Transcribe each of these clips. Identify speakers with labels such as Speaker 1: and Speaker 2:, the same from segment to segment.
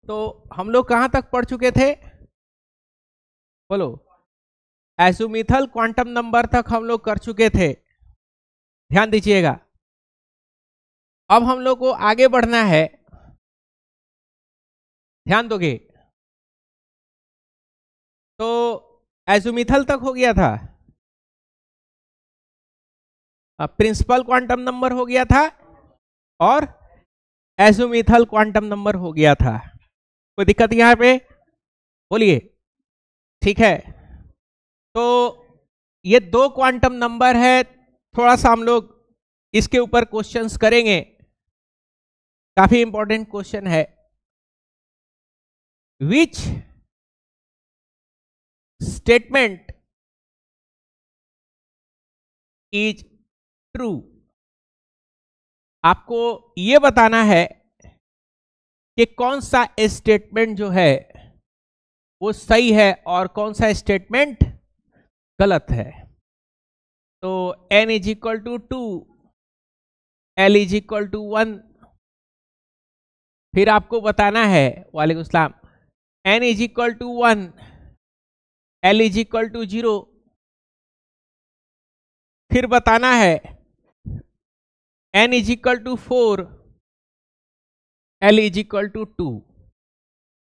Speaker 1: तो हम लोग कहां तक पढ़ चुके थे? बोलो। एज़ोमिथल क्वांटम नंबर तक हम लोग कर चुके थे, ध्यान दीजिएगा। अब हम लोग को आगे बढ़ना है, ध्यान दोगे। तो एज़ोमिथल तक हो गया था, प्रिंसिपल क्वांटम नंबर हो गया था और एज़ोमिथल क्वांटम नंबर हो गया था। कोई दिक्कत यहां पे? बोलिए। ठीक है, तो ये दो क्वांटम नंबर है। थोड़ा सा हम लोग इसके ऊपर क्वेश्चंस करेंगे, काफी इंपॉर्टेंट क्वेश्चन है। Which statement is true? आपको यह बताना है कि कौन सा स्टेटमेंट जो है वो सही है और कौन सा स्टेटमेंट गलत है। तो n is equal to 2, l is equal to 1। फिर आपको बताना है, वालेकुम सलाम, n is equal to 1, l is equal to 0। फिर बताना है n is equal to 4, l is equal to 2।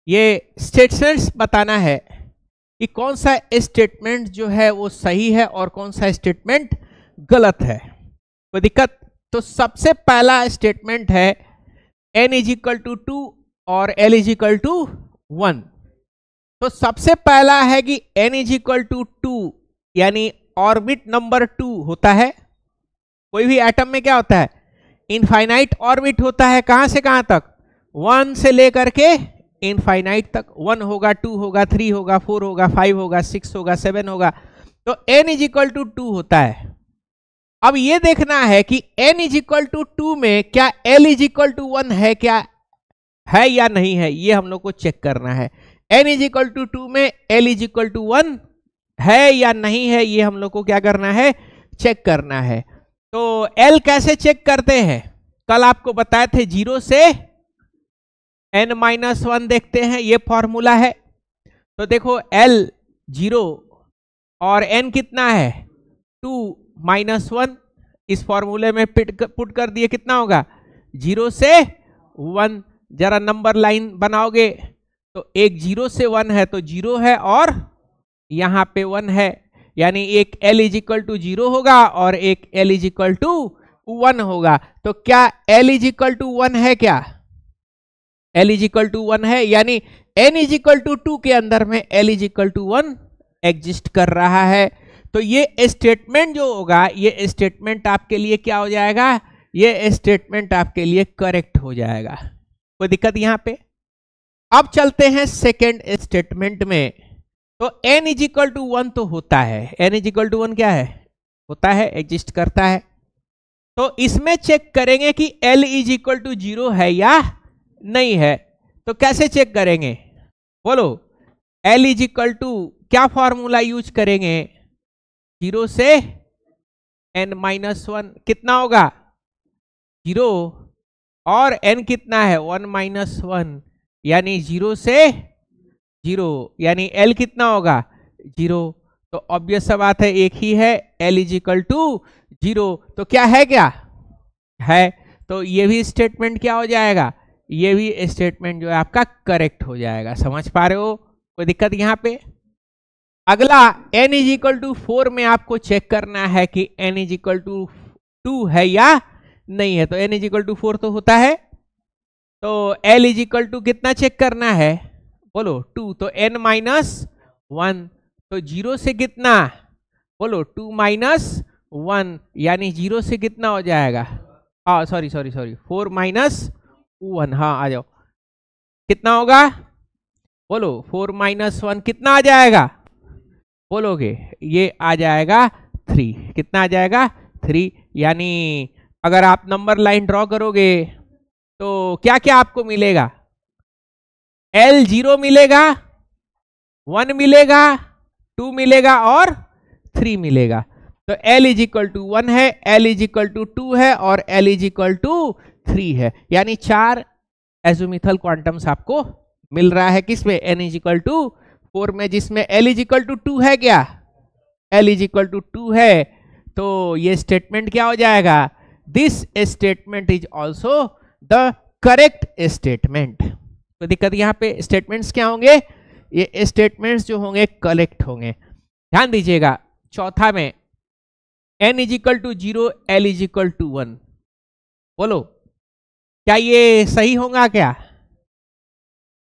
Speaker 1: ये स्टेटमेंट्स बताना है कि कौन सा स्टेटमेंट जो है वो सही है और कौन सा स्टेटमेंट गलत है। कोई दिक्कत? तो सबसे पहला स्टेटमेंट है n इज इक्वल टू 2 और l इज इक्वल टू 1। तो सबसे पहला है कि n इज इक्वल टू 2 यानी ऑर्बिट नंबर 2 होता है। कोई भी एटम में क्या होता है? इनफाइनाइट ऑर्बिट होता है। कहां से कहां तक? 1 से लेकर के इनफाइनाइट तक। 1 होगा, 2 होगा, 3 होगा, 4 होगा, 5 होगा, 6 होगा, 7 होगा। तो n इज इक्वल टू 2 होता है। अब ये देखना है कि n इज इक्वल टू 2 में क्या l इज इक्वल टू 1 है, क्या है या नहीं है, ये हम लोग को चेक करना है। n इज इक्वल टू 2 में l इज इक्वल टू 1 है या नहीं है, ये हम लोग को क्या करना है? चेक करना है। तो l कैसे चेक करते हैं? कल आपको बताए थे 0 से n-1 देखते हैं, ये फॉर्मूला है। तो देखो l 0 और n कितना है? 2-1। इस फॉर्मूले में पुट कर दिए, कितना होगा? 0 से 1। जरा नंबर लाइन बनाओगे तो एक 0 से 1 है तो 0 है और यहां पे 1 है, यानी एक l इज इक्वल टू 0 होगा और एक l इज इक्वल टू 1 होगा। तो क्या l इज इक्वल टू 1 है? क्या l इज इक्वल टू 1 है, यानी n इज इक्वल टू 2 के अंदर में l is equal to 1 exist कर रहा है। तो ये स्टेटमेंट जो होगा, ये स्टेटमेंट आपके लिए क्या हो जाएगा? ये स्टेटमेंट आपके लिए करेक्ट हो जाएगा। कोई दिक्कत यहां पे? अब चलते हैं सेकेंड स्टेटमेंट में। तो n इज इक्वल टू 1 तो होता है, n इज इक्वल टू 1 क्या है? होता है, एग्जिस्ट करता है। तो इसमें चेक करेंगे कि l इज इक्वल टू 0 है या नहीं है। तो कैसे चेक करेंगे? बोलो। l इज इक्वल टू क्या फॉर्मूला यूज करेंगे? 0 से n-1 कितना होगा? 0 और n कितना है? 1-1, यानी 0 से 0, यानी l कितना होगा? 0। तो ऑब्वियस सा बात है, एक ही है, l इज इक्वल टू 0। तो क्या है? क्या है? तो ये भी स्टेटमेंट क्या हो जाएगा? ये भी स्टेटमेंट जो है आपका करेक्ट हो जाएगा। समझ पा रहे हो? कोई दिक्कत यहां पे? अगला n इज इक्वल टू 4 में आपको चेक करना है कि n इज इक्वल टू 2 है या नहीं है। तो n इज इक्वल टू 4 तो होता है। तो l इज इक्वल टू कितना चेक करना है? बोलो 2। तो n-1, तो 0 से कितना? बोलो 2-1, यानी 0 से कितना हो जाएगा? हाँ सॉरी 4-1। हाँ आ जाओ, कितना होगा? बोलो 4-1 कितना आ जाएगा? बोलोगे ये आ जाएगा 3। कितना आ जाएगा? 3। यानी अगर आप नंबर लाइन ड्रॉ करोगे तो क्या क्या आपको मिलेगा? l 0 मिलेगा, 1 मिलेगा, 2 मिलेगा और 3 मिलेगा। तो l इज इक्वल टू 1 है, l इज इक्वल टू 2 है और l इज इक्वल टू 3 है, यानी 4 एज़ोमिथल क्वांटम्स आपको मिल रहा है किसमें, n इजिकल टू 4 में, जिसमें l इजिकल टू 2 है क्या, l इजिकल टू 2 है। तो ये स्टेटमेंट क्या हो जाएगा, this statement is also the correct statement. तो दिक्कत यहाँ पे स्टेटमेंट्स क्या होंगे, ये स्टेटमेंट्स जो होंगे करेक्ट होंगे। ध्यान दीजिएगा चौथा में n is equal to 0 l is equal to 1, बोलो क्या ये सही होगा क्या,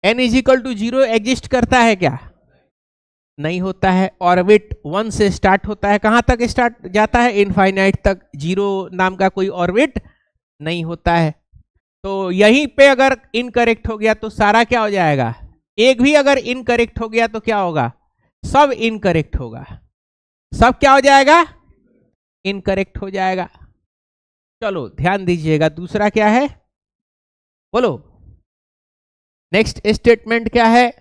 Speaker 1: n इजिकल टू 0 एग्जिस्ट करता है क्या, नहीं होता है। ऑर्बिट 1 से स्टार्ट होता है, कहां तक स्टार्ट जाता है, इनफाइनाइट तक, 0 नाम का कोई ऑर्बिट नहीं होता है। तो यहीं पे अगर इनकरेक्ट हो गया तो सारा क्या हो जाएगा, एक भी अगर इनकरेक्ट हो गया तो क्या होगा, सब इनकरेक्ट होगा, सब क्या हो जाएगा, इनकरेक्ट हो जाएगा। चलो ध्यान दीजिएगा दूसरा क्या है, बोलो नेक्स्ट स्टेटमेंट क्या है।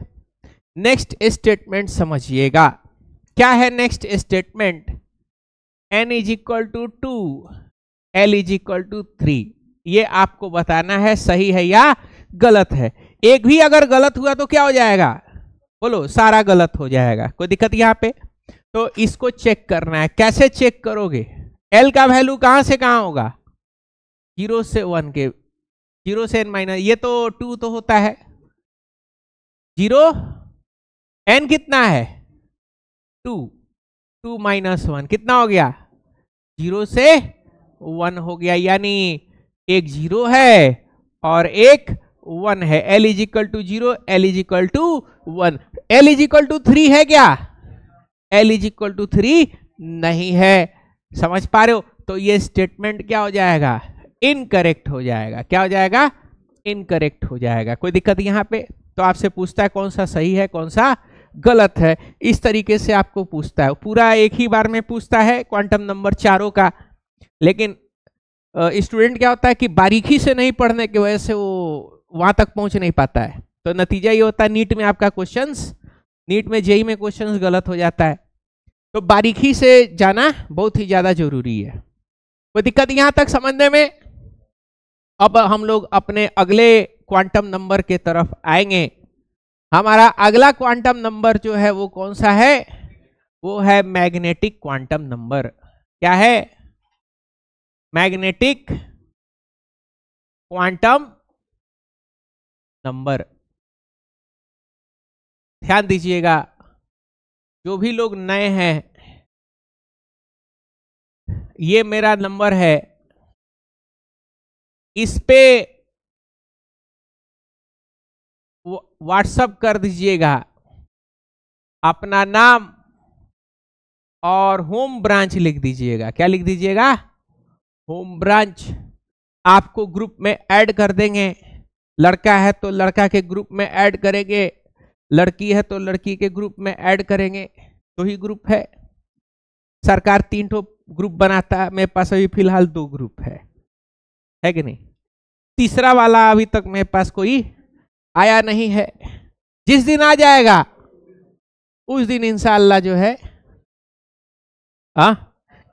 Speaker 1: नेक्स्ट स्टेटमेंट समझिएगा क्या है, next statement n is equal to 2 l is equal to 3, ये आपको बताना है सही है या गलत है। एक भी अगर गलत हुआ तो क्या हो जाएगा, बोलो सारा गलत हो जाएगा, कोई दिक्कत यहाँ पे। तो इसको चेक करना है, कैसे चेक करोगे, l का वैल्यू कहां से कहां होगा, 0 से 1 के, 0 से n माइनस, ये तो 2 तो होता है 0, n कितना है 2, 2 माइनस 1 कितना हो गया, 0 से 1 हो गया, यानी एक 0 है और एक 1 है। l is equal to 0, l is equal to 1, l is equal to 3 है क्या, l इज इक्वल टू 3 नहीं है, समझ पा रहे हो। तो ये स्टेटमेंट क्या हो जाएगा, इनकरेक्ट हो जाएगा, क्या हो जाएगा, इनकरेक्ट हो जाएगा। कोई दिक्कत यहाँ पे, तो आपसे पूछता है कौन सा सही है कौन सा गलत है, इस तरीके से आपको पूछता है, पूरा एक ही बार में पूछता है क्वांटम नंबर चारों का। लेकिन स्टूडेंट क्या होता है कि बारीकी से नहीं पढ़ने की वजह से वो वहां तक पहुंच नहीं पाता है, तो नतीजा ये होता है नीट में आपका क्वेश्चंस, नीट में जेईई में क्वेश्चंस गलत हो जाता है। तो बारीकी से जाना बहुत ही ज्यादा जरूरी है। कोई दिक्कत यहां तक समझने में। अब हम लोग अपने अगले क्वांटम नंबर के तरफ आएंगे। हमारा अगला क्वांटम नंबर जो है वो कौन सा है, वो है मैग्नेटिक क्वांटम नंबर। क्या है, मैग्नेटिक क्वांटम नंबर। ध्यान दीजिएगा जो भी लोग नए हैं, ये मेरा नंबर है, इस पे व्हाट्सएप कर दीजिएगा अपना नाम और होम ब्रांच लिख दीजिएगा। क्या लिख दीजिएगा, होम ब्रांच। आपको ग्रुप में ऐड कर देंगे, लड़का है तो लड़का के ग्रुप में ऐड करेंगे, लड़की है तो लड़की के ग्रुप में ऐड करेंगे, तो ही ग्रुप है। सरकार 3 ठो ग्रुप बनाता है, मेरे पास अभी फिलहाल 2 ग्रुप है कि नहीं, तीसरा वाला अभी तक मेरे पास कोई आया नहीं है। जिस दिन आ जाएगा उस दिन इंशाअल्लाह जो है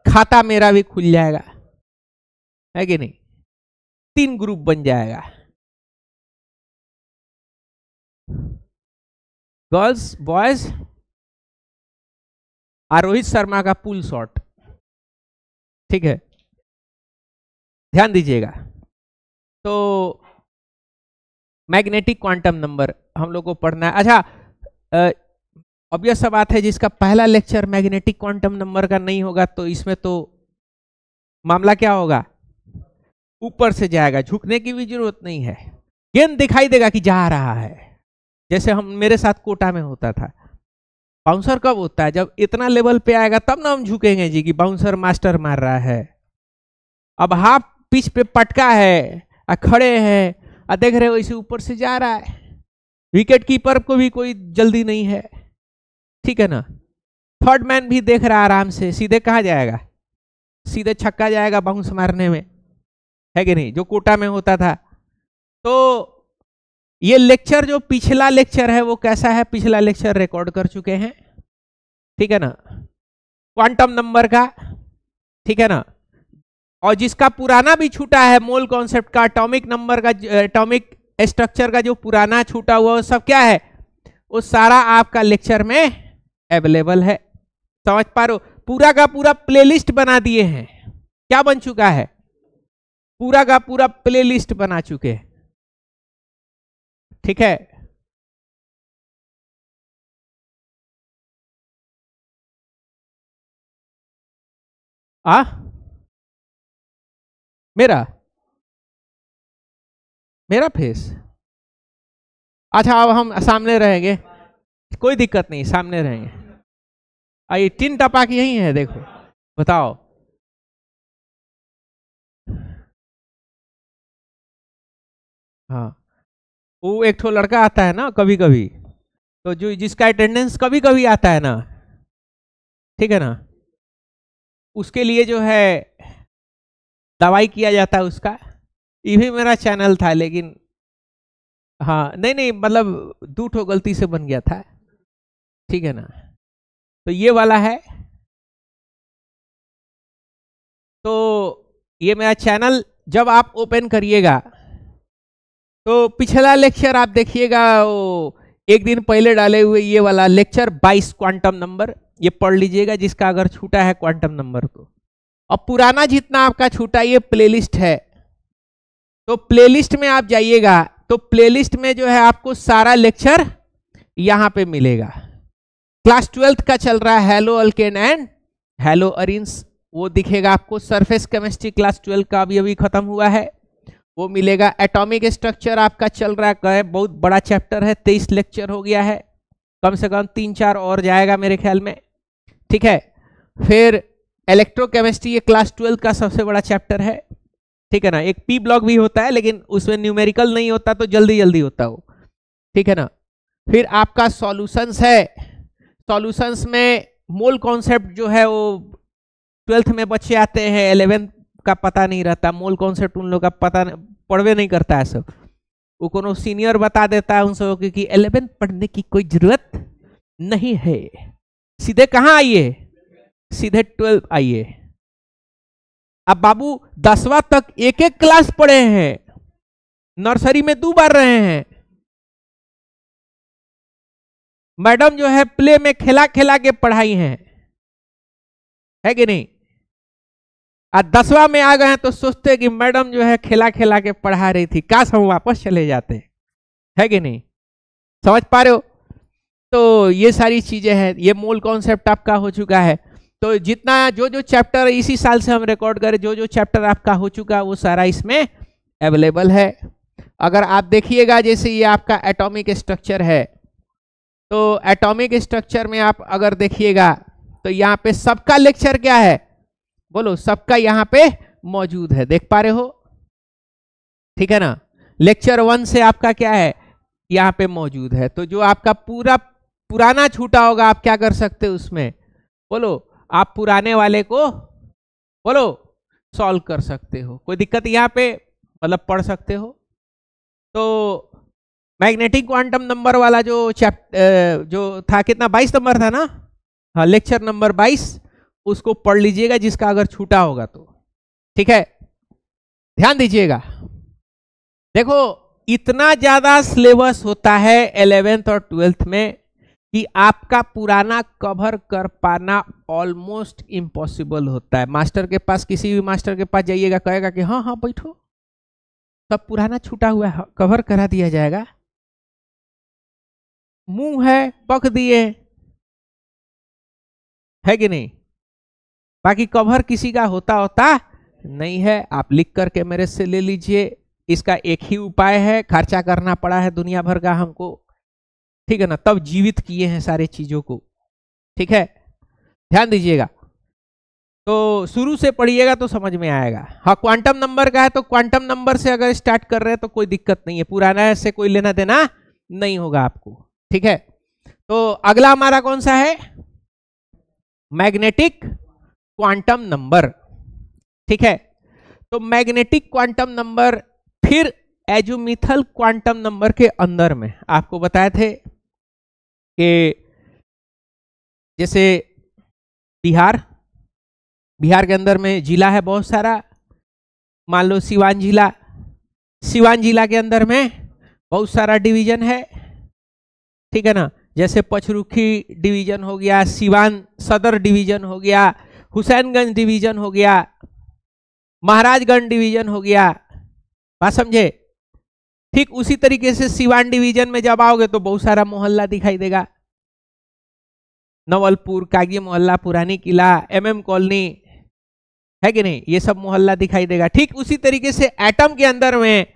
Speaker 1: खाता मेरा भी खुल जाएगा, है कि नहीं, 3 ग्रुप बन जाएगा, गर्ल्स बॉयज और रोहित शर्मा का पुल शॉट। ठीक है, ध्यान दीजिएगा। तो मैग्नेटिक क्वांटम नंबर हम लोग को पढ़ना है। अच्छा, ऑब्वियस सा बात है, जिसका पहला लेक्चर मैग्नेटिक क्वांटम नंबर का नहीं होगा तो इसमें तो मामला क्या होगा, ऊपर से जाएगा, झुकने की भी जरूरत नहीं है, गेंद दिखाई देगा कि जा रहा है। जैसे हम मेरे साथ कोटा में होता था, बाउंसर कब होता है, जब इतना लेवल पे आएगा तब ना हम झुकेंगे जी कि बाउंसर मास्टर मार रहा है। अब हाफ पिच पे पटका है, खड़े हैं, देख रहे हो इसे ऊपर से जा रहा है, विकेट कीपर को भी कोई जल्दी नहीं है, ठीक है ना, थर्ड मैन भी देख रहा है आराम से, सीधे कहाँ जाएगा, सीधे छक्का जाएगा बाउंस मारने में, है कि नहीं, जो कोटा में होता था। तो ये लेक्चर जो पिछला लेक्चर है वो कैसा है, पिछला लेक्चर रिकॉर्ड कर चुके हैं, ठीक है ना, क्वांटम नंबर का, ठीक है ना, और जिसका पुराना भी छूटा है मोल कॉन्सेप्ट का, एटॉमिक नंबर का, एटॉमिक स्ट्रक्चर का जो पुराना छूटा हुआ वो सब क्या है, वो सारा आपका लेक्चर में अवेलेबल है। समझ पा रहे हो, पूरा का पूरा प्लेलिस्ट बना दिए हैं। क्या बन चुका है, पूरा का पूरा प्लेलिस्ट बना चुके हैं। ठीक है, मेरा मेरा फेस, अच्छा अब हम सामने रहेंगे, कोई दिक्कत नहीं, सामने रहेंगे। आइए, टिन टपाक यही है, देखो बताओ। हाँ, वो एक ठो लड़का आता है ना कभी कभी, तो जो जिसका अटेंडेंस कभी कभी आता है ना, ठीक है ना, उसके लिए जो है दवाई किया जाता है उसका। ये भी मेरा चैनल था, लेकिन हाँ नहीं नहीं, मतलब 2 ठो गलती से बन गया था, ठीक है ना। तो ये वाला है, तो ये मेरा चैनल जब आप ओपन करिएगा तो पिछला लेक्चर आप देखिएगा, वो एक दिन पहले डाले हुए ये वाला लेक्चर 22 क्वांटम नंबर, ये पढ़ लीजिएगा जिसका अगर छूटा है क्वांटम नंबर को। अब पुराना जितना आपका छूटा ये प्लेलिस्ट है, तो प्लेलिस्ट में आप जाइएगा तो प्लेलिस्ट में जो है आपको सारा लेक्चर यहां पे मिलेगा। क्लास 12th का चल रहा है hello alkane and hello arenes, वो दिखेगा आपको। सरफेस केमिस्ट्री क्लास 12 का अभी अभी खत्म हुआ है, वो मिलेगा। एटॉमिक स्ट्रक्चर आपका चल रहा है, बहुत बड़ा चैप्टर है, 23 लेक्चर हो गया है, कम से कम 3-4 और जाएगा मेरे ख्याल में, ठीक है। फिर इलेक्ट्रोकेमिस्ट्री ये क्लास 12 का सबसे बड़ा चैप्टर है, ठीक है ना। एक पी ब्लॉक भी होता है, लेकिन उसमें न्यूमेरिकल नहीं होता, तो जल्दी जल्दी होता वो, ठीक है ना। फिर आपका सॉल्यूशंस है, सॉल्यूशंस में मोल कॉन्सेप्ट जो है वो 12th में बच्चे आते हैं, 11th का पता नहीं रहता, मोल कॉन्सेप्ट उन लोग का पता पढ़वे नहीं करता है सब, वो कोनो सीनियर बता देता है उन सबको, क्योंकि 11th पढ़ने की कोई जरूरत नहीं है, सीधे कहाँ आइए, सीधे 12th आइए। अब बाबू 10वां तक एक एक क्लास पढ़े हैं, नर्सरी में 2 बार रहे हैं, मैडम जो है प्ले में खिला खिला के पढ़ाई है कि नहीं। आज 10वां में आ गए हैं तो सोचते हैं कि मैडम जो है खिला खिला के पढ़ा रही थी, काश हम वापस चले जाते, है कि नहीं। समझ पा रहे हो, तो ये सारी चीजें हैं, ये मूल कॉन्सेप्ट आपका हो चुका है। तो जितना जो चैप्टर इसी साल से हम रिकॉर्ड करें, जो चैप्टर आपका हो चुका है वो सारा इसमें अवेलेबल है। अगर आप देखिएगा, जैसे ये आपका एटॉमिक स्ट्रक्चर है, तो एटॉमिक स्ट्रक्चर में आप अगर देखिएगा तो यहाँ पे सबका लेक्चर क्या है, बोलो, सबका यहाँ पे मौजूद है, देख पा रहे हो, ठीक है ना। लेक्चर 1 से आपका क्या है, यहाँ पे मौजूद है। तो जो आपका पूरा पुराना छूटा होगा आप क्या कर सकते हो उसमें, बोलो, आप पुराने वाले को बोलो सॉल्व कर सकते हो, कोई दिक्कत यहाँ पे, मतलब पढ़ सकते हो। तो मैग्नेटिक क्वांटम नंबर वाला जो चैप्टर जो था, कितना 22 नंबर था ना, हाँ, लेक्चर नंबर 22, उसको पढ़ लीजिएगा जिसका अगर छूटा होगा तो, ठीक है। ध्यान दीजिएगा, देखो इतना ज्यादा सिलेबस होता है 11th और 12th में कि आपका पुराना कवर कर पाना ऑलमोस्ट इम्पॉसिबल होता है। मास्टर के पास, किसी भी मास्टर के पास जाइएगा, कहेगा कि हाँ हाँ बैठो, सब पुराना छूटा हुआ है, कवर करा दिया जाएगा, मुंह है पक दिए, है कि नहीं। बाकी कवर किसी का होता नहीं है, आप लिख करके मेरे से ले लीजिए। इसका एक ही उपाय है, खर्चा करना पड़ा है दुनिया भर का हमको, ठीक है ना, तब जीवित किए हैं सारे चीजों को, ठीक है। ध्यान दीजिएगा, तो शुरू से पढ़िएगा तो समझ में आएगा। हाँ, क्वांटम नंबर का है तो क्वांटम नंबर से अगर स्टार्ट कर रहे हैं तो कोई दिक्कत नहीं है, पुराना से कोई लेना देना नहीं होगा आपको, ठीक है। तो अगला हमारा कौन सा है, मैग्नेटिक क्वांटम नंबर, ठीक है। तो मैग्नेटिक क्वांटम नंबर, फिर एजुमिथल क्वांटम नंबर के अंदर में आपको बताए थे कि जैसे बिहार के अंदर में जिला है बहुत सारा, मान लो सिवान जिला के अंदर में बहुत सारा डिवीजन है, ठीक है ना, जैसे पचरुखी डिवीजन हो गया, सिवान सदर डिवीजन हो गया, हुसैनगंज डिवीजन हो गया, महाराजगंज डिवीजन हो गया, बात समझे। ठीक उसी तरीके से सिवान डिवीजन में जब आओगे तो बहुत सारा मोहल्ला दिखाई देगा, नवलपुर, कागी मोहल्ला, पुरानी किला, MM कॉलोनी, है कि नहीं, ये सब मोहल्ला दिखाई देगा। ठीक उसी तरीके से एटम के अंदर में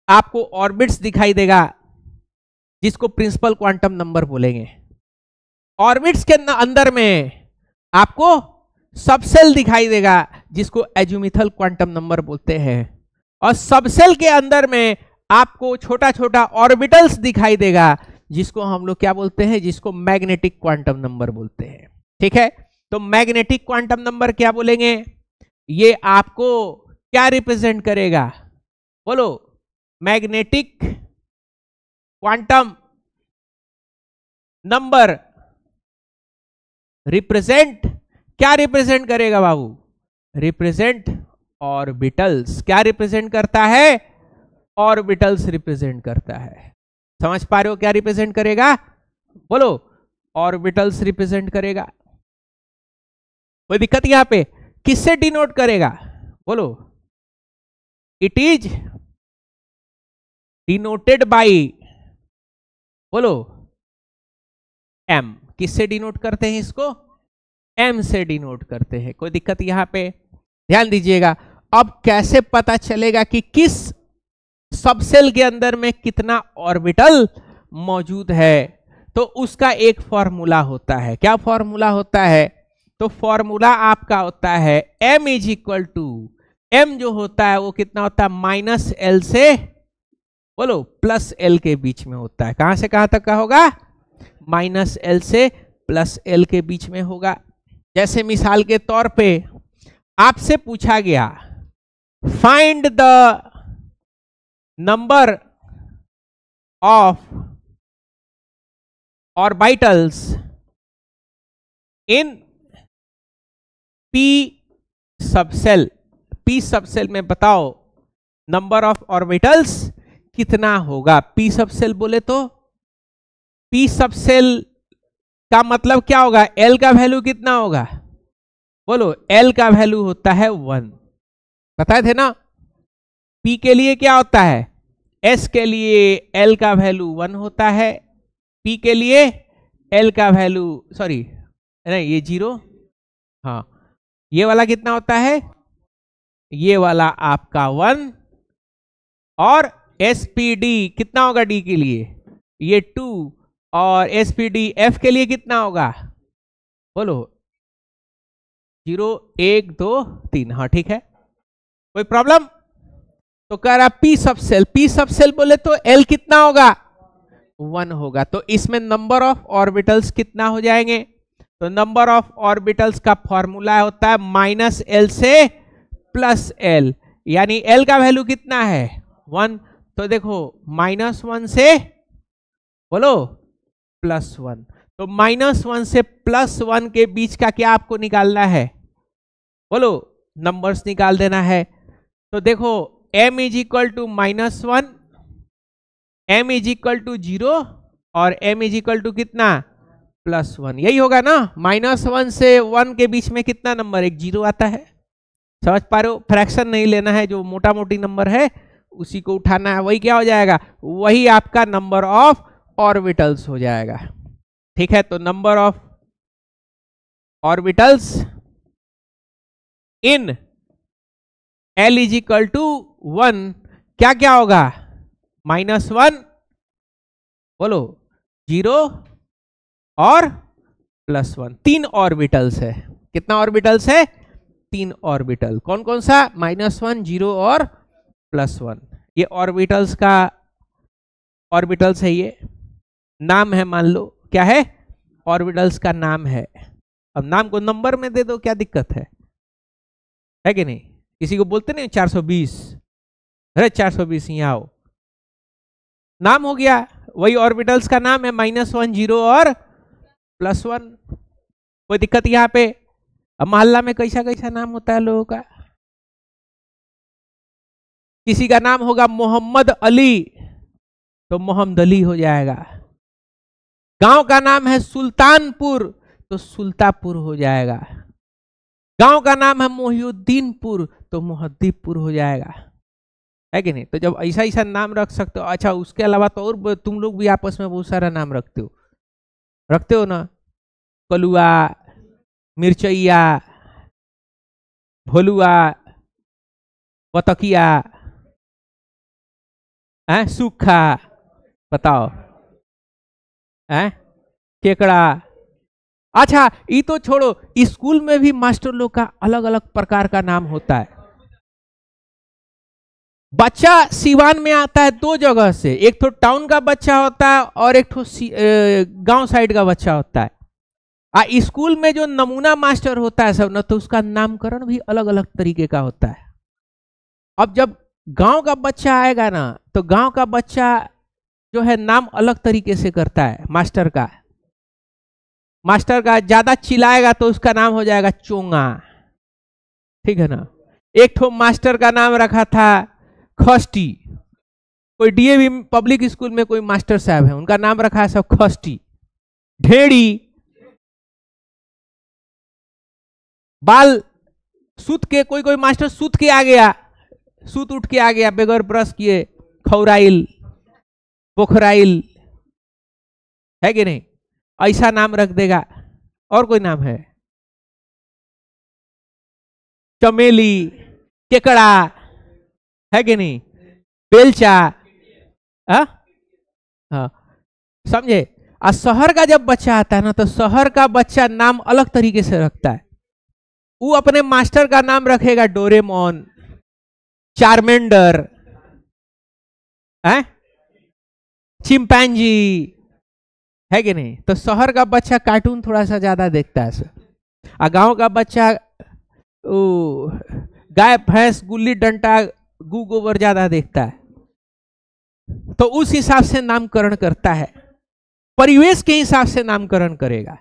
Speaker 1: आपको ऑर्बिट्स दिखाई देगा, जिसको प्रिंसिपल क्वांटम नंबर बोलेंगे। ऑर्बिट्स के अंदर में आपको सबसेल दिखाई देगा, जिसको एजुमिथल क्वांटम नंबर बोलते हैं। और सबसेल के अंदर में आपको छोटा छोटा ऑर्बिटल्स दिखाई देगा, जिसको हम लोग क्या बोलते हैं, जिसको मैग्नेटिक क्वांटम नंबर बोलते हैं। ठीक है, तो मैग्नेटिक क्वांटम नंबर क्या बोलेंगे, ये आपको क्या रिप्रेजेंट करेगा, बोलो। मैग्नेटिक क्वांटम नंबर रिप्रेजेंट, क्या रिप्रेजेंट करेगा बाबू, रिप्रेजेंट ऑर्बिटल्स। क्या रिप्रेजेंट करता है, ऑर्बिटल्स रिप्रेजेंट करता है। समझ पा रहे हो क्या रिप्रेजेंट करेगा, बोलो, ऑर्बिटल्स रिप्रेजेंट करेगा। कोई दिक्कत यहां पे, किससे डिनोट करेगा, बोलो। इट इज डिनोटेड बाय, बोलो, M। किससे डिनोट करते हैं इसको, M से डिनोट करते हैं। कोई दिक्कत यहां पे, ध्यान दीजिएगा। अब कैसे पता चलेगा कि किस सबसेल के अंदर में कितना ऑर्बिटल मौजूद है, तो उसका एक फॉर्मूला होता है। क्या फॉर्मूला होता है, तो फॉर्मूला आपका होता है M is equal to, M जो होता है वो कितना होता है, -L से, बोलो, +L के बीच में होता है। कहां से कहां तक का होगा, -L से +L के बीच में होगा। जैसे मिसाल के तौर पे आपसे पूछा गया, find the number of orbitals in P subshell. P subshell में बताओ नंबर ऑफ ऑर्बिटल्स कितना होगा। P सबसेल बोले तो P सबसेल का मतलब क्या होगा, L का वैल्यू कितना होगा, बोलो। L का वैल्यू होता है 1, बताए थे ना। P के लिए क्या होता है, S के लिए L का वैल्यू 1 होता है, P के लिए L का वैल्यू, सॉरी नहीं ये 0, हाँ ये वाला कितना होता है, ये वाला आपका 1, और SPD कितना होगा D के लिए, ये 2, और SPD F के लिए कितना होगा, बोलो 0 1 2 3, हाँ ठीक है, कोई प्रॉब्लम। तो कह रहा P सबसेल बोले तो L कितना होगा, 1 होगा। तो इसमें नंबर ऑफ ऑर्बिटल्स कितना हो जाएंगे, तो नंबर ऑफ ऑर्बिटल्स का फॉर्मूला होता है -L से +L, यानी L का वैल्यू कितना है 1। तो देखो -1 से, बोलो, +1, तो -1 से +1 के बीच का क्या आपको निकालना है, बोलो, नंबर्स निकाल देना है। तो देखो M is equal to -1, M is equal to 0, और M इज इक्वल टू कितना, +1, यही होगा ना। -1 से 1 के बीच में कितना नंबर, एक 0 आता है। समझ पा रहे हो, फ्रैक्शन नहीं लेना है, जो मोटा मोटी नंबर है उसी को उठाना है, वही क्या हो जाएगा, वही आपका नंबर ऑफ ऑर्बिटल्स हो जाएगा। ठीक है, तो number of orbitals in L is equal to 1 क्या क्या होगा, -1, बोलो 0 और +1, 3 ऑर्बिटल्स है। कितना ऑर्बिटल्स है, 3 ऑर्बिटल। कौन कौन सा, -1, 0 और +1। ये ऑर्बिटल्स का, ऑर्बिटल्स है, ये नाम है, मान लो क्या है, ऑर्बिटल्स का नाम है। अब नाम को नंबर में दे दो, क्या दिक्कत है कि नहीं। किसी को बोलते नहीं 420, अरे 420 यहाँ आओ, नाम हो गया, वही ऑर्बिटल्स का नाम है, -1, 0 और +1। कोई दिक्कत यहाँ पे। अब मोहल्ला में कैसा कैसा नाम होता है लोगों का, किसी का नाम होगा मोहम्मद अली, तो मोहम्मदली हो जाएगा। गांव का नाम है सुल्तानपुर तो सुल्तापुर हो जाएगा। गांव का नाम है मोहिउद्दीनपुर तो मोहद्दीपुर हो जाएगा, है कि नहीं? तो जब ऐसा ऐसा नाम रख सकते हो। अच्छा, उसके अलावा तो और तुम लोग भी आपस में बहुत सारा नाम रखते हो ना। कलुआ, मिर्चैया, भोलुआ, पतकिया, सूखा, बताओ, केकड़ा। अच्छा, ये तो छोड़ो, स्कूल में भी मास्टर लोग का अलग अलग प्रकार का नाम होता है। बच्चा सिवान में आता है दो जगह से, एक तो टाउन का बच्चा होता है और एक तो गांव साइड का बच्चा होता है। स्कूल में जो नमूना मास्टर होता है सब ना, तो उसका नामकरण भी अलग अलग तरीके का होता है। अब जब गांव का बच्चा आएगा ना, तो गांव का बच्चा जो है नाम अलग तरीके से करता है। मास्टर का ज्यादा चिल्लाएगा तो उसका नाम हो जाएगा चोंगा, ठीक है ना। एक तो मास्टर का नाम रखा था खस्टी। कोई डीएवी पब्लिक स्कूल में कोई मास्टर साहब है, उनका नाम रखा है सब खस्टी। ढेड़ी, बाल सूत के, कोई मास्टर सूत के आ गया, सूत उठ के आ गया बगैर ब्रश किए, खौराइल, पोखराइल, है कि नहीं? ऐसा नाम रख देगा। और कोई नाम है? चमेली, केकड़ा, है कि नहीं? बेलचा, हाँ, समझे? और शहर का जब बच्चा आता है ना, तो शहर का बच्चा नाम अलग तरीके से रखता है। वो अपने मास्टर का नाम रखेगा डोरेमोन, चार्मेंडर, चिंपैंजी, है कि नहीं? तो शहर का बच्चा कार्टून थोड़ा सा ज्यादा देखता है सर, और गांव का बच्चा गाय भैंस गुल्ली डंडा गू गोबर ज्यादा देखता है। तो उस हिसाब से नामकरण करता है, परिवेश के हिसाब से नामकरण करेगा।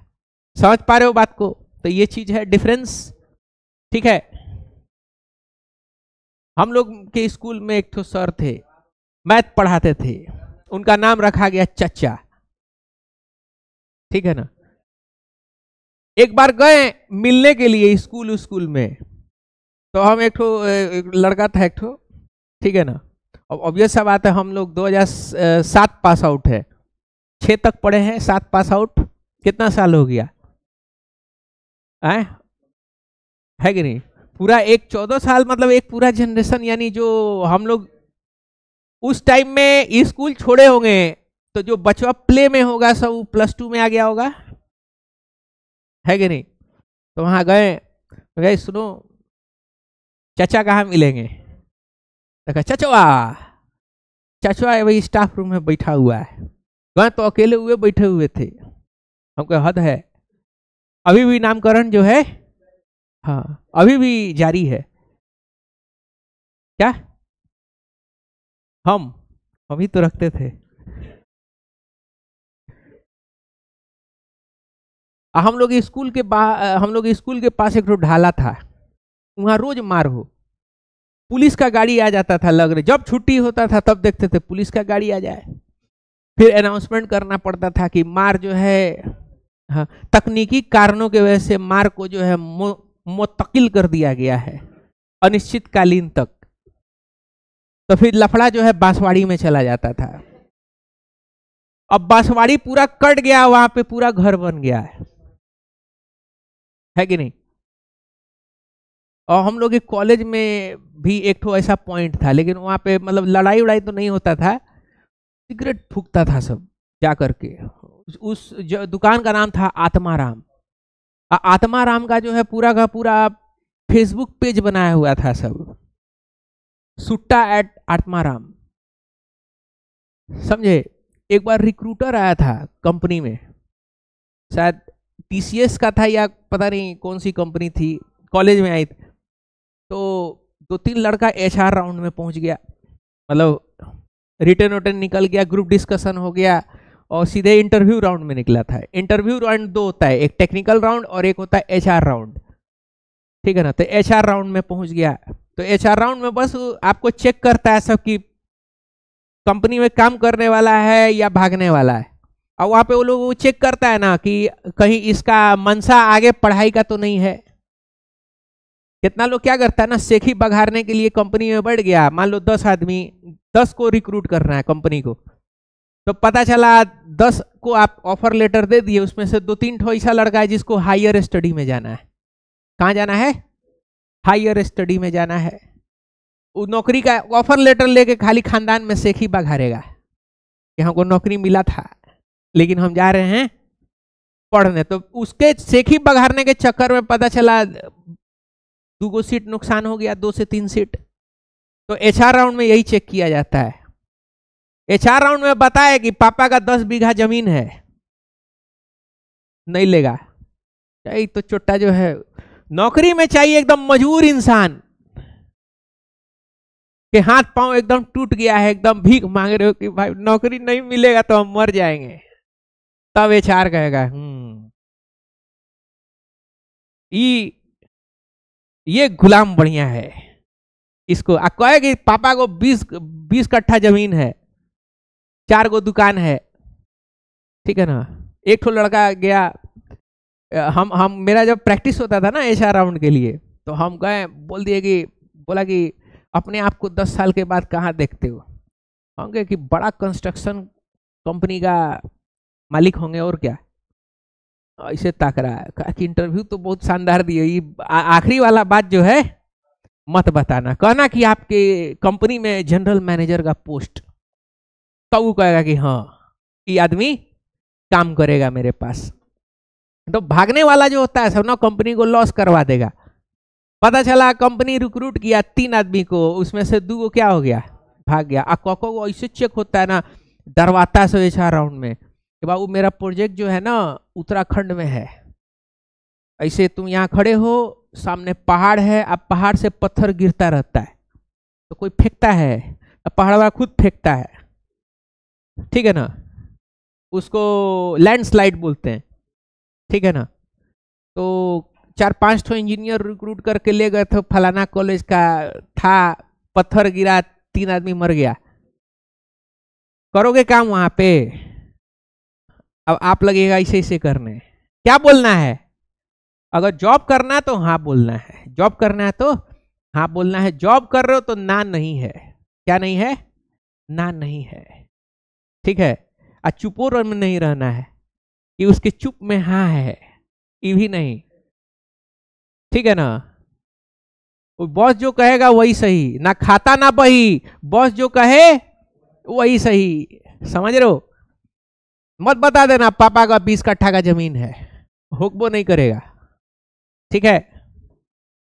Speaker 1: समझ पा रहे हो बात को? तो ये चीज है डिफरेंस, ठीक है। हम लोग के स्कूल में एक तो सर थे, मैथ पढ़ाते थे, उनका नाम रखा गया चच्चा, ठीक है ना। एक बार गए मिलने के लिए स्कूल में, तो हम एक लड़का था, एक ठीक है ना। अब ऑब्वियस सा बात है, हम लोग 2007 पास आउट है, 6 तक पढ़े हैं, 7 पास आउट, कितना साल हो गया है कि नहीं? पूरा एक 14 साल, मतलब एक पूरा जनरेशन। यानी जो हम लोग उस टाइम में स्कूल छोड़े होंगे, तो जो बचवा प्ले में होगा सब +2 में आ गया होगा, है कि नहीं? तो वहां गए, सुनो चाचा कहाँ मिलेंगे? तो चचवा वही स्टाफ रूम में बैठा हुआ है। गए तो अकेले हुए बैठे हुए थे, हमको हद है। अभी भी नामकरण जो है, हाँ, अभी भी जारी है। क्या हम ही तो रखते थे। हम लोग स्कूल के पास एक ढाला था, वहां रोज मार हो। पुलिस का गाड़ी आ जाता था, लग रहे जब छुट्टी होता था तब देखते थे पुलिस का गाड़ी आ जाए। फिर अनाउंसमेंट करना पड़ता था कि मार जो है, हाँ, तकनीकी कारणों की वजह से मार को जो है मुत्तकिल कर दिया गया है अनिश्चितकालीन तक। तो फिर लफड़ा जो है बांसवाड़ी में चला जाता था। अब बांसवाड़ी पूरा कट गया, वहां पे पूरा घर बन गया है कि नहीं? और हम लोग के कॉलेज में भी एक तो ऐसा पॉइंट था, लेकिन वहां पे मतलब लड़ाई उड़ाई तो नहीं होता था, सिगरेट फूकता था सब जा करके। उस दुकान का नाम था आत्माराम। आत्माराम का जो है पूरा का पूरा फेसबुक पेज बनाया हुआ था सब, सुट्टा एट आत्माराम, समझे? एक बार रिक्रूटर आया था कंपनी में, शायद टीसीएस का था या पता नहीं कौन सी कंपनी थी, कॉलेज में आई। तो 2-3 लड़का एचआर राउंड में पहुंच गया, मतलब रिटर्न निकल गया, ग्रुप डिस्कशन हो गया और सीधे इंटरव्यू राउंड में निकला था। इंटरव्यू राउंड 2 होता है, एक टेक्निकल राउंड और एक होता है एचआर राउंड, ठीक है ना। तो एचआर राउंड में पहुंच गया, तो एचआर राउंड में बस आपको चेक करता है सब कि कंपनी में काम करने वाला है या भागने वाला है। और वहां पे वो लोग चेक करता है ना कि कहीं इसका मनसा आगे पढ़ाई का तो नहीं है। कितना लोग क्या करता है ना, सेखी बघारने के लिए कंपनी में बढ़ गया, मान लो 10 आदमी, 10 को रिक्रूट करना है कंपनी को, तो पता चला 10 को आप ऑफर लेटर दे दिए, उसमें से 2-3 ठो ऐसा लड़का है जिसको हायर स्टडी में जाना है। कहाँ जाना है? हायर स्टडी में जाना है। वो नौकरी का ऑफर लेटर लेके खाली खानदान में सेखी बघारेगा कि हमको नौकरी मिला था लेकिन हम जा रहे हैं पढ़ने। तो उसके सेखी बघारने के चक्कर में पता चला 2 सीट नुकसान हो गया, 2 से 3 सीट। तो एचआर राउंड में यही चेक किया जाता है। एचआर राउंड में बताया कि पापा का 10 बीघा जमीन है, नहीं लेगा। तो छोटा जो है, नौकरी में चाहिए एकदम मजबूर इंसान के हाथ पांव एकदम टूट गया है, एकदम भीख मांग रहे हो कि भाई नौकरी नहीं मिलेगा तो हम मर जाएंगे, तब एचआर कहेगा ये गुलाम बढ़िया है। इसको कहे कि पापा को 20 कट्ठा जमीन है, 4 गो दुकान है, ठीक है ना। एक ठो लड़का गया, हम मेरा जब प्रैक्टिस होता था ना एचआर राउंड के लिए, तो हम गए, बोला कि अपने आप को 10 साल के बाद कहाँ देखते हो? हम कहे कि बड़ा कंस्ट्रक्शन कंपनी का मालिक होंगे और क्या। ऐसे ताक रहा है, कहा कि इंटरव्यू तो बहुत शानदार दिए, ये आखिरी वाला बात जो है मत बताना, कहना कि आपके कंपनी में जनरल मैनेजर का पोस्ट। तो वो कहेगा कि हाँ ये आदमी काम करेगा मेरे पास। तो भागने वाला जो होता है सब ना कंपनी को लॉस करवा देगा। पता चला कंपनी रिक्रूट किया 3 आदमी को, उसमें से 2 को क्या हो गया, भाग गया। को ऐसे चेक होता है ना, डरवाता है एचआर राउंड में कि बाबू मेरा प्रोजेक्ट जो है ना उत्तराखंड में है, ऐसे तुम यहाँ खड़े हो, सामने पहाड़ है, अब पहाड़ से पत्थर गिरता रहता है, तो कोई फेंकता है, अब पहाड़ वाला खुद फेंकता है, ठीक है ना, उसको लैंडस्लाइड बोलते हैं, ठीक है ना। तो 4-5 ठो इंजीनियर रिक्रूट करके ले गए थे, फलाना कॉलेज का था, पत्थर गिरा, 3 आदमी मर गया। करोगे काम वहां पे? अब आप लगेगा ऐसे ऐसे करने। क्या बोलना है? अगर जॉब करना है तो हाँ बोलना है, जॉब करना है तो हाँ बोलना है। जॉब कर रहे हो तो ना नहीं है। क्या नहीं है? ना नहीं है, ठीक है। चुपो में नहीं रहना है कि उसके चुप में हाँ है, ये भी नहीं, ठीक है ना। बॉस जो कहेगा वही सही, ना खाता ना बही, बॉस जो कहे वही सही, समझ रहे हो। मत बता देना पापा का 20 कट्ठा का जमीन है, हुक्बो नहीं करेगा, ठीक है।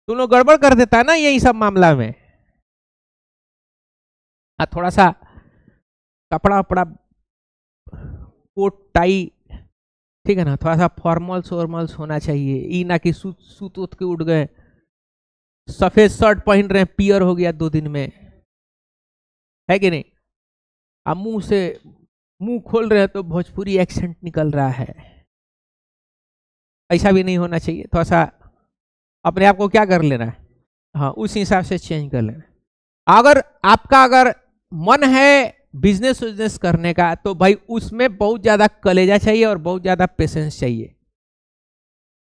Speaker 1: तुम लोग गड़बड़ कर देता है ना यही सब मामला में। थोड़ा सा कपड़ा वपड़ा, कोट टाई, ठीक है ना, थोड़ा सा फॉर्मल्स होना चाहिए। ई ना कि सूत उत के उड़ गए, सफेद शर्ट पहन रहे हैं, पियर हो गया 2 दिन में, है कि नहीं। अब मुंह खोल रहे हैं तो भोजपुरी एक्सेंट निकल रहा है, ऐसा भी नहीं होना चाहिए। थोड़ा सा अपने आप को क्या कर लेना है, हाँ उस हिसाब से चेंज कर लेना। अगर मन है बिजनेस करने का तो भाई उसमें बहुत ज्यादा कलेजा चाहिए और बहुत ज्यादा पेशेंस चाहिए।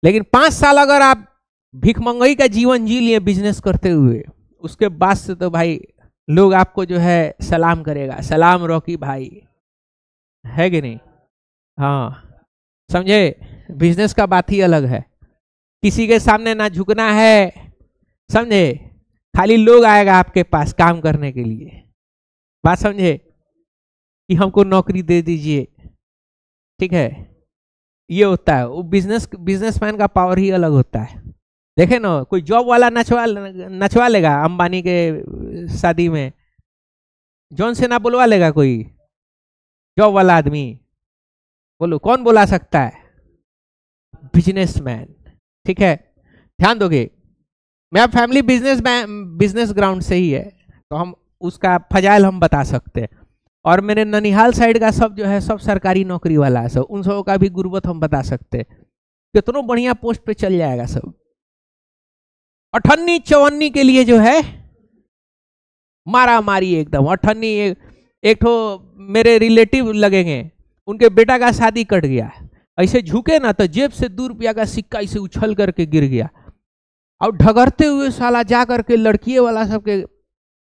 Speaker 1: लेकिन 5 साल अगर आप भिखमंगई का जीवन जी लिए बिजनेस करते हुए, उसके बाद से तो भाई लोग आपको जो है सलाम करेगा, सलाम रॉकी भाई, है कि नहीं। हाँ समझे, बिजनेस का बात ही अलग है। किसी के सामने ना झुकना है, समझे, खाली लोग आएगा आपके पास काम करने के लिए, बात समझे, कि हमको नौकरी दे दीजिए, ठीक है। ये होता है, वो बिजनेसमैन का पावर ही अलग होता है। देखे ना, कोई जॉब वाला नचवा लेगा अंबानी के शादी में, जॉन से ना बुलवा लेगा कोई जॉब वाला आदमी, बोलो कौन बुला सकता है? बिजनेसमैन, ठीक है। ध्यान दोगे, मेरा फैमिली बिजनेस ग्राउंड से ही है, तो हम उसका फजाइल हम बता सकते हैं। और मेरे ननिहाल साइड का सब जो है सब सरकारी नौकरी वाला है, सब उन सबों का भी गुर्बत हम बता सकते हैं, कितनों बढ़िया पोस्ट पे चल जाएगा सब। 58-54 के लिए जो है मारा मारी एकदम, 58 एक तो मेरे रिलेटिव लगेंगे, उनके बेटा का शादी कट गया, ऐसे झुके ना तो जेब से 2 रुपया का सिक्का इसे उछल करके गिर गया, और ढगरते हुए साला जा करके लड़किए वाला सबके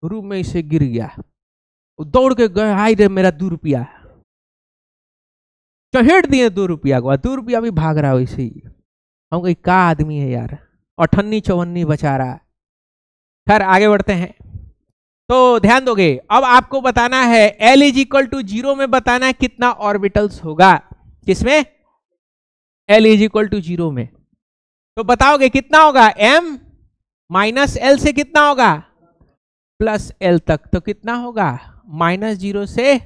Speaker 1: रूम में इसे गिर गया, दौड़ के गए, हाय रे मेरा 2 रुपया, चहेड़ दिए 2 रुपया को, 2 रुपया भी भाग रहा वैसे ही। हम कहीं का आदमी है यार, अठन्नी चौवन्नी बचा रहा। खैर आगे बढ़ते हैं। तो ध्यान दोगे, अब आपको बताना है L इज इक्वल टू 0 में बताना है कितना ऑर्बिटल्स होगा, किसमें, L इज इक्वल टू 0 में। तो बताओगे कितना होगा, M माइनस L से कितना होगा, प्लस L तक, तो कितना होगा, -0 से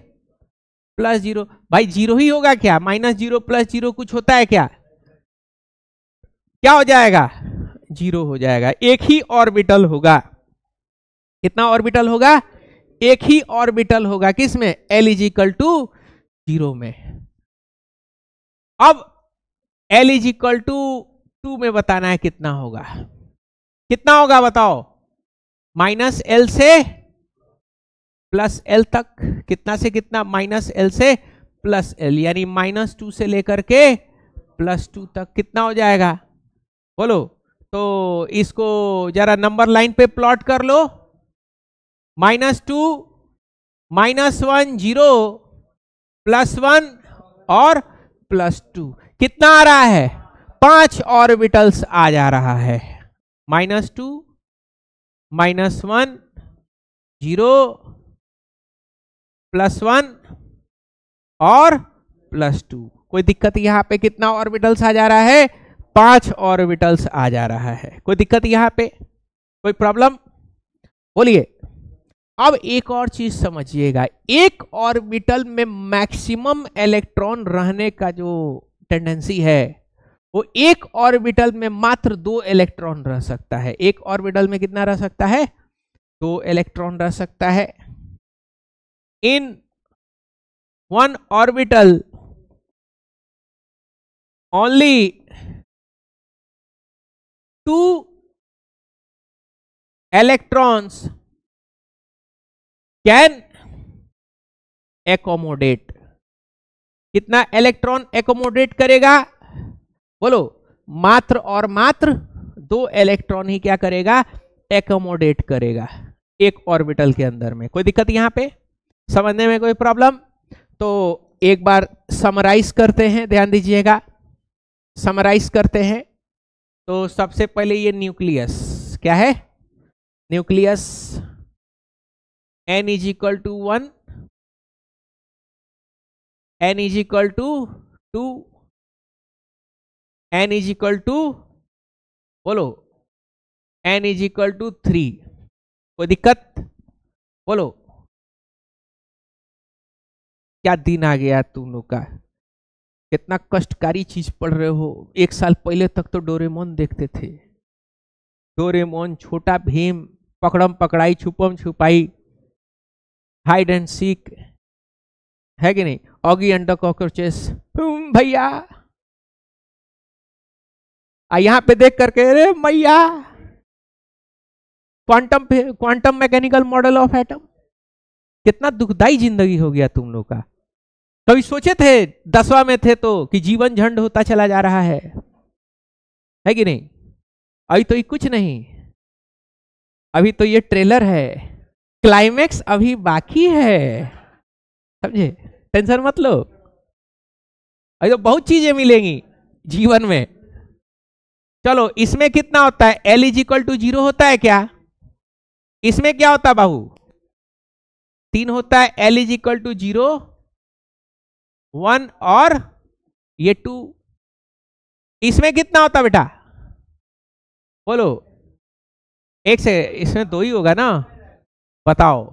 Speaker 1: +0। भाई 0 ही होगा क्या, -0 + 0 कुछ होता है क्या, क्या हो जाएगा, 0 हो जाएगा। एक ही ऑर्बिटल होगा, कितना ऑर्बिटल होगा, एक ही ऑर्बिटल होगा, किसमें, L इज इक्वल टू 0 में। अब L इज इक्वल टू 2 में बताना है कितना होगा, कितना होगा बताओ, -L से +L तक, कितना से कितना, -L से +L, यानी -2 से लेकर के +2 तक, कितना हो जाएगा बोलो। तो इसको जरा नंबर लाइन पे प्लॉट कर लो, -2 -1 0 +1 और +2, कितना आ रहा है, 5 ऑर्बिटल्स आ जा रहा है, -2 -1 0 +1 और +2। कोई दिक्कत यहां पे, कितना ऑर्बिटल्स आ जा रहा है, 5 ऑर्बिटल्स आ जा रहा है। कोई दिक्कत यहां पे, कोई प्रॉब्लम, बोलिए। अब एक और चीज समझिएगा, एक ऑर्बिटल में मैक्सिमम इलेक्ट्रॉन रहने का जो टेंडेंसी है, वो एक ऑर्बिटल में मात्र 2 इलेक्ट्रॉन रह सकता है। एक ऑर्बिटल में कितना रह सकता है, 2 इलेक्ट्रॉन रह सकता है। इन 1 orbital only 2 electrons can accommodate, कितना इलेक्ट्रॉन एकोमोडेट करेगा बोलो, मात्र और मात्र 2 इलेक्ट्रॉन ही क्या करेगा, एकोमोडेट करेगा एक ऑर्बिटल के अंदर में। कोई दिक्कत यहां पे, समझने में कोई प्रॉब्लम। तो एक बार समराइज करते हैं, ध्यान दीजिएगा, समराइज करते हैं। तो सबसे पहले ये न्यूक्लियस क्या है, nucleus N is equal to 1, N is equal to 2, N is equal to बोलो, N इज इक्वल टू 3। कोई दिक्कत बोलो, क्या दिन आ गया तुम लोग का, कितना कष्टकारी चीज पढ़ रहे हो। 1 साल पहले तक तो डोरेमोन देखते थे, डोरेमोन, छोटा भीम, पकड़म पकड़ाई, छुपम छुपाई, हाइड एंड सीक, है कि नहीं, ऑगी एंड द कॉकरोचेस, भैया। यहां पे देख करके अरे मैया, quantum mechanical model of atom, कितना दुखदाई जिंदगी हो गया तुम लोग का। कभी सोचे थे 10वां में थे तो कि जीवन झंड होता चला जा रहा है कि नहीं। अभी तो ये कुछ नहीं, अभी तो ये ट्रेलर है, क्लाइमेक्स अभी बाकी है, समझे, टेंशन मत लो, अभी तो बहुत चीजें मिलेंगी जीवन में। चलो इसमें कितना होता है, L इज इक्वल टू 0 होता है क्या, इसमें क्या होता है बाबू, 3 होता है। L इज इक्वल टू 0 1 और ये 2, इसमें कितना होता बेटा बोलो, एक से, इसमें 2 ही होगा ना, बताओ।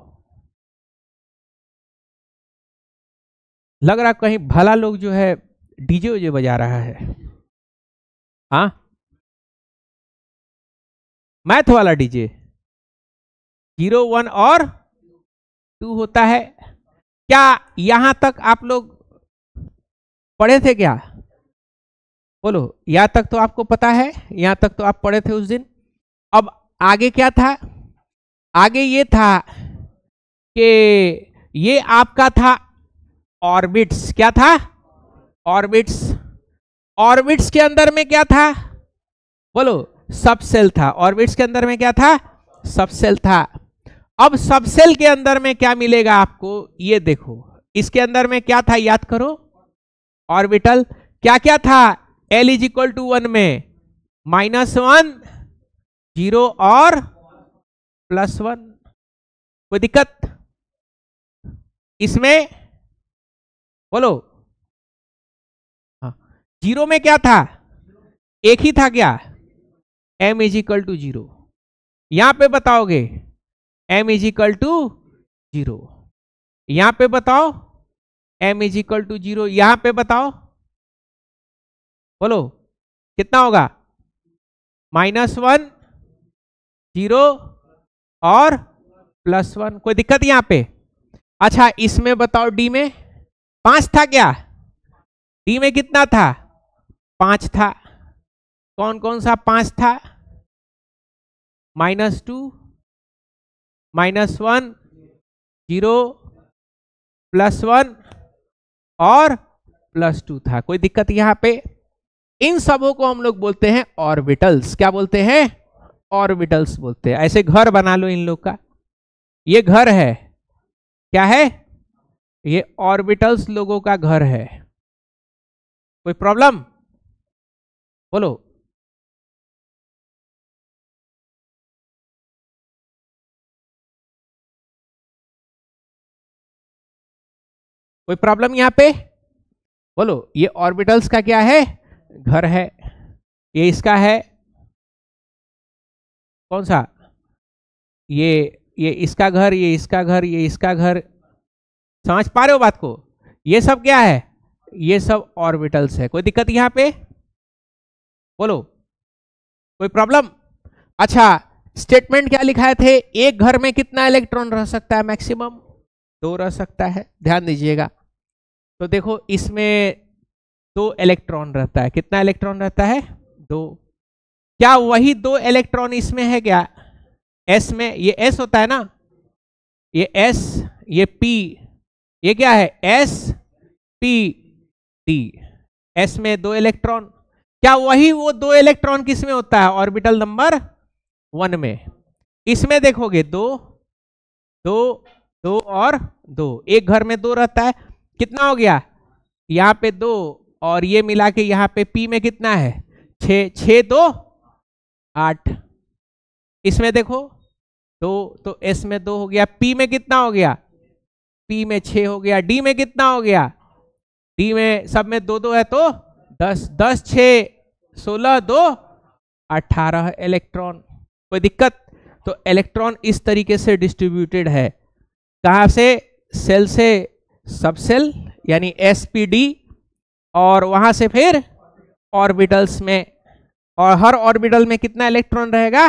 Speaker 1: लग रहा कहीं भला लोग जो है डीजे उजे बजा रहा है, हाँ, मैथ वाला डीजे। 0 1 और 2 होता है। क्या यहां तक आप लोग पढ़े थे क्या बोलो, यहां तक तो आपको पता है, यहां तक तो आप पढ़े थे उस दिन। अब आगे क्या था, आगे ये था कि ये आपका था ऑर्बिट्स। क्या था? ऑर्बिट्स। ऑर्बिट्स के अंदर में क्या था? बोलो, सबसेल था। ऑर्बिट्स के अंदर में क्या था? सबसेल था। अब सबसेल के अंदर में क्या मिलेगा आपको? ये देखो, इसके अंदर में क्या था याद करो। ऑर्बिटल क्या क्या था? L इज इक्वल टू 1 में -1, 0 और +1। कोई दिक्कत इसमें? बोलो। हाँ, 0 में क्या था? एक ही था क्या? M is equal to 0। यहां पे बताओगे M इज इक्वल टू 0। यहां पे बताओ M इज इक्वल टू 0। यहां पे बताओ, बोलो कितना होगा? -1, 0 और +1। कोई दिक्कत यहां पे? अच्छा, इसमें बताओ D में 5 था क्या? D में कितना था? 5 था। कौन कौन सा 5 था? -2, -1, 0, +1 और +2 था। कोई दिक्कत यहां पे? इन सबों को हम लोग बोलते हैं ऑर्बिटल्स। क्या बोलते हैं? ऑर्बिटल्स बोलते हैं। ऐसे घर बना लो इन लोग का। ये घर है, क्या है? ये ऑर्बिटल्स लोगों का घर है। कोई प्रॉब्लम? बोलो। कोई प्रॉब्लम यहां पे? बोलो। ये ऑर्बिटल्स का क्या है? घर है। ये इसका है, कौन सा? ये इसका घर, ये इसका घर, ये इसका घर। समझ पा रहे हो बात को? ये सब क्या है? ये सब ऑर्बिटल्स है। कोई दिक्कत यहां पे? बोलो। कोई प्रॉब्लम? अच्छा, स्टेटमेंट क्या लिखाए थे? एक घर में कितना इलेक्ट्रॉन रह सकता है? मैक्सिमम 2 रह सकता है। ध्यान दीजिएगा। तो देखो, इसमें 2 इलेक्ट्रॉन रहता है। कितना इलेक्ट्रॉन रहता है? 2। क्या वही 2 इलेक्ट्रॉन इसमें है क्या? S में? ये S होता है ना, ये S, ये P, ये क्या है? S P D। S में 2 इलेक्ट्रॉन। क्या वही वो 2 इलेक्ट्रॉन किस में होता है? ऑर्बिटल नंबर 1 में। इसमें देखोगे 2, 2, 2 और 2। एक घर में 2 रहता है। कितना हो गया? यहाँ पे 2 और ये मिला के यहाँ पे P में कितना है? 6, 6 2 8। इसमें देखो 2, तो S में 2 हो गया। P में कितना हो गया? P में 6 हो गया। D में कितना हो गया? D में सब में 2 2 है तो 10, 10 6 16 2 18 इलेक्ट्रॉन। कोई दिक्कत? तो इलेक्ट्रॉन इस तरीके से डिस्ट्रीब्यूटेड है। कहां से? सेल से सबसेल यानी SPD, और वहां से फिर ऑर्बिटल्स में। और हर ऑर्बिटल में कितना इलेक्ट्रॉन रहेगा?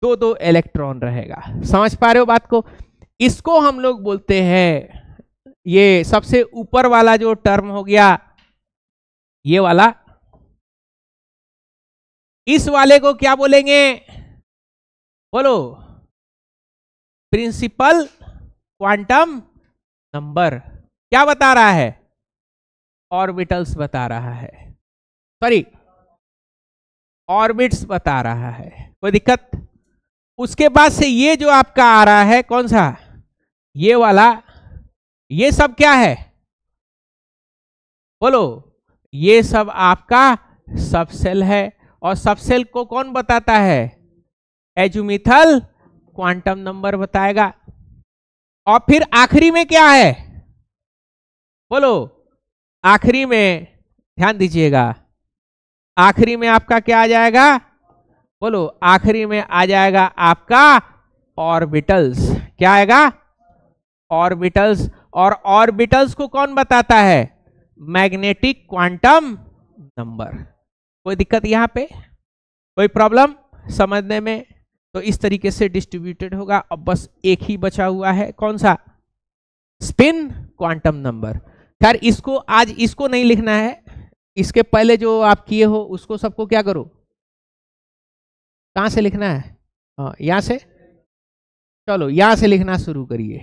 Speaker 1: 2 2 इलेक्ट्रॉन रहेगा। समझ पा रहे हो बात को? इसको हम लोग बोलते हैं, ये सबसे ऊपर वाला जो टर्म हो गया ये वाला, इस वाले को क्या बोलेंगे? बोलो। Principal quantum number. क्या बता रहा है? ऑर्बिटल्स बता रहा है, सॉरी ऑर्बिट्स बता रहा है। कोई दिक्कत? उसके बाद से ये जो आपका आ रहा है, कौन सा? ये वाला। ये सब क्या है? बोलो। ये सब आपका सबसेल है। और सबसेल को कौन बताता है? एजुमिथल क्वांटम नंबर बताएगा। और फिर आखिरी में क्या है? बोलो। आखिरी में ध्यान दीजिएगा, आखिरी में आपका क्या आ जाएगा? बोलो। आखिरी में आ जाएगा आपका ऑर्बिटल्स। क्या आएगा? ऑर्बिटल्स। और ऑर्बिटल्स को कौन बताता है? Magnetic quantum number. कोई दिक्कत यहां पे? कोई प्रॉब्लम समझने में? तो इस तरीके से डिस्ट्रीब्यूटेड होगा। अब बस एक ही बचा हुआ है, कौन सा? Spin quantum number. खैर, इसको आज इसको नहीं लिखना है। इसके पहले जो आप किए हो उसको सबको क्या करो? कहां से लिखना है? हाँ, यहां से। चलो, यहां से लिखना शुरू करिए।